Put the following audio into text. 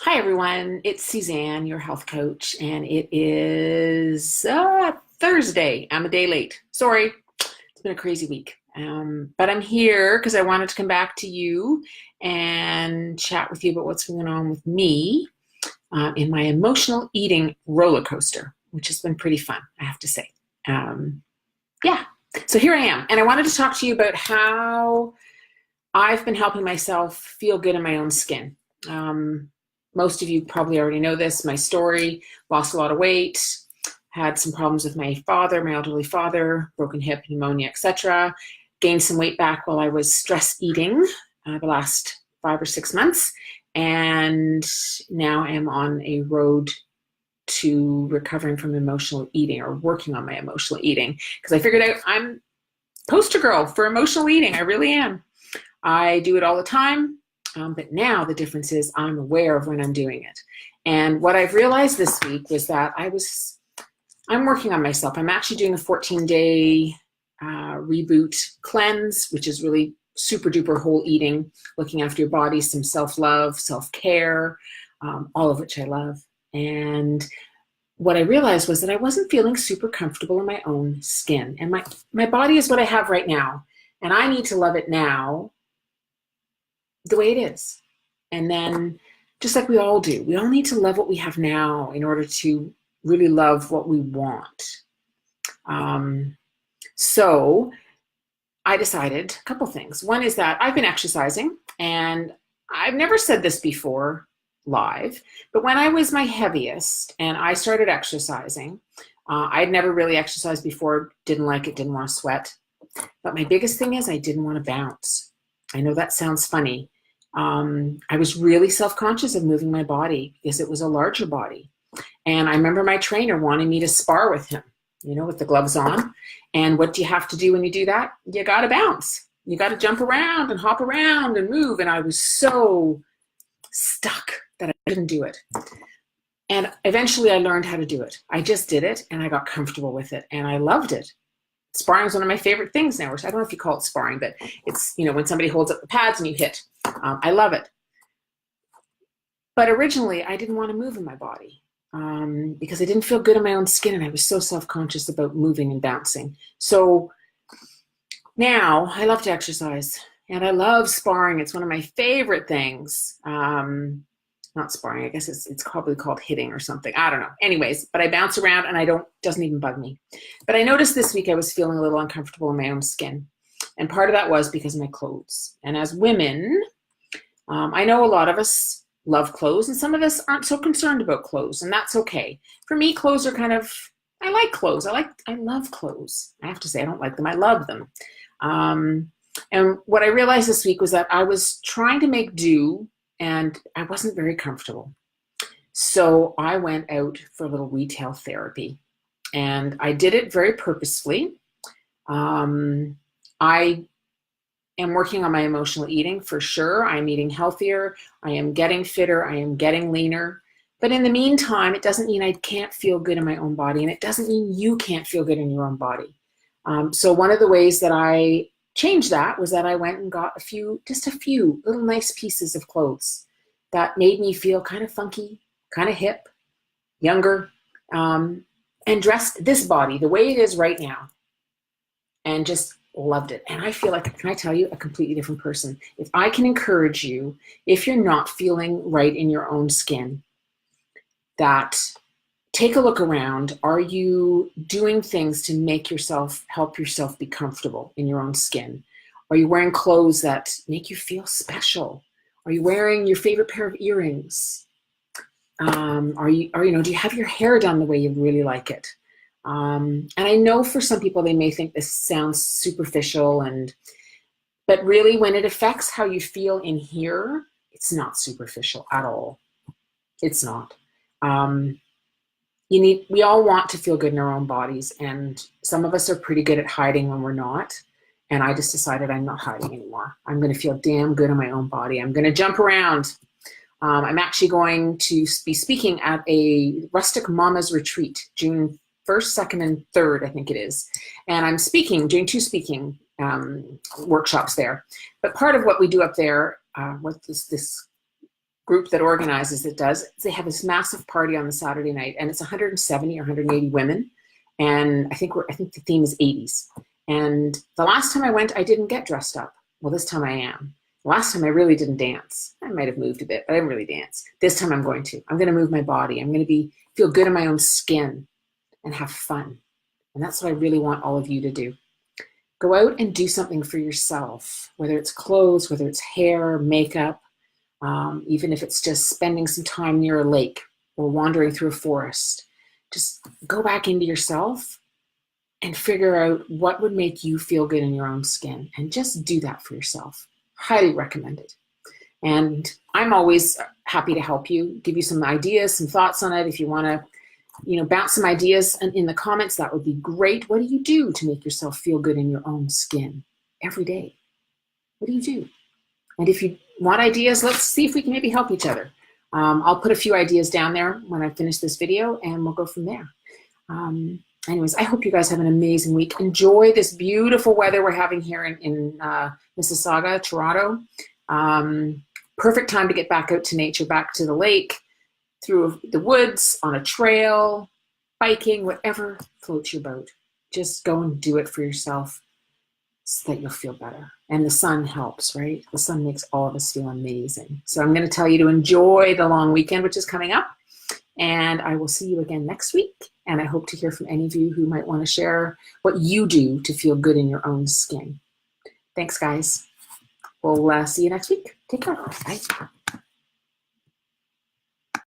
Hi everyone, it's Suzanne, your health coach, and it is Thursday. I'm a day late. Sorry, it's been a crazy week. But I'm here because I wanted to come back to you and chat with you about what's going on with me in my emotional eating roller coaster, which has been pretty fun, I have to say. Yeah, so here I am, and I wanted to talk to you about how I've been helping myself feel good in my own skin. Most of you probably already know this, my story: lost a lot of weight, had some problems with my father, my elderly father, broken hip, pneumonia, etc. Gained some weight back while I was stress eating the last 5 or 6 months. And now I am on a road to recovering from emotional eating, or working on my emotional eating, because I figured out I'm poster girl for emotional eating. I really am. I do it all the time. But now the difference is I'm aware of when I'm doing it. And what I've realized this week was that I'm working on myself. I'm actually doing a 14-day reboot cleanse, which is really super duper whole eating, looking after your body, some self-love, self-care, all of which I love. And what I realized was that I wasn't feeling super comfortable in my own skin. And my body is what I have right now. And I need to love it now the way it is. And then, just like we all do, we all need to love what we have now in order to really love what we want. So I decided a couple things. One is that I've been exercising, and I've never said this before live, but when I was my heaviest and I started exercising, I'd never really exercised before, didn't like it, didn't want to sweat. But my biggest thing is I didn't want to bounce. I know that sounds funny. I was really self-conscious of moving my body because it was a larger body. And I remember my trainer wanting me to spar with him, with the gloves on. And what do you have to do when you do that? You got to bounce. You got to jump around and hop around and move. And I was so stuck that I didn't do it. And eventually I learned how to do it. I just did it, and I got comfortable with it, and I loved it. Sparring is one of my favorite things now. I don't know if you call it sparring, but it's, when somebody holds up the pads and you hit. I love it. But originally, I didn't want to move in my body because I didn't feel good in my own skin, and I was so self-conscious about moving and bouncing. So now I love to exercise, and I love sparring. It's one of my favorite things. Not sparring, I guess it's probably called hitting or something. I don't know. Anyways, but I bounce around, and doesn't even bug me. But I noticed this week I was feeling a little uncomfortable in my own skin. And part of that was because of my clothes. And as women, I know a lot of us love clothes, and some of us aren't so concerned about clothes, and that's okay. For me, clothes are I like clothes. I love clothes. I have to say, I don't like them. I love them. And what I realized this week was that I was trying to make do, and I wasn't very comfortable. So I went out for a little retail therapy, and I did it very purposefully. I am working on my emotional eating for sure. I'm eating healthier. I am getting fitter. I am getting leaner. But in the meantime, it doesn't mean I can't feel good in my own body, and it doesn't mean you can't feel good in your own body. So one of the ways that I changed that was that I went and got just a few little nice pieces of clothes that made me feel kind of funky, kind of hip, younger, and dressed this body the way it is right now, and just loved it. And I feel like, can I tell you, a completely different person. If I can encourage you, if you're not feeling right in your own skin, that take a look around. Are you doing things to help yourself be comfortable in your own skin? Are you wearing clothes that make you feel special? Are you wearing your favorite pair of earrings? Do you have your hair done the way you really like it? And I know for some people, they may think this sounds superficial, but really when it affects how you feel in here, it's not superficial at all. It's not. We all want to feel good in our own bodies, and some of us are pretty good at hiding when we're not. And I just decided I'm not hiding anymore. I'm going to feel damn good in my own body. I'm going to jump around. I'm actually going to be speaking at a Rustic Mamas retreat, June 1st, 2nd, and 3rd, I think it is. And I'm doing 2 speaking workshops there. But part of what we do up there, what this group that organizes it does. They have this massive party on the Saturday night, and it's 170 or 180 women, and I think the theme is 80s. And the last time I went, I didn't get dressed up. Well, this time I am. Last time I really didn't dance. I might have moved a bit, but I didn't really dance. This time I'm going to. I'm going to move my body. I'm going to feel good in my own skin and have fun. And that's what I really want all of you to do. Go out and do something for yourself, whether it's clothes, whether it's hair, makeup, even if it's just spending some time near a lake or wandering through a forest. Just go back into yourself and figure out what would make you feel good in your own skin, and just do that for yourself. Highly recommended. And I'm always happy to help you, give you some ideas, some thoughts on it. If you want to, bounce some ideas in the comments, that would be great. What do you do to make yourself feel good in your own skin every day? What do you do? And if you want ideas, let's see if we can maybe help each other. I'll put a few ideas down there when I finish this video, and we'll go from there. Anyways, I hope you guys have an amazing week. Enjoy this beautiful weather we're having here in Mississauga, Toronto. Perfect time to get back out to nature, back to the lake, through the woods, on a trail, biking, whatever floats your boat. Just go and do it for yourself so that you'll feel better. And the sun helps, right? The sun makes all of us feel amazing. So I'm going to tell you to enjoy the long weekend, which is coming up. And I will see you again next week. And I hope to hear from any of you who might want to share what you do to feel good in your own skin. Thanks, guys. We'll see you next week. Take care. Bye.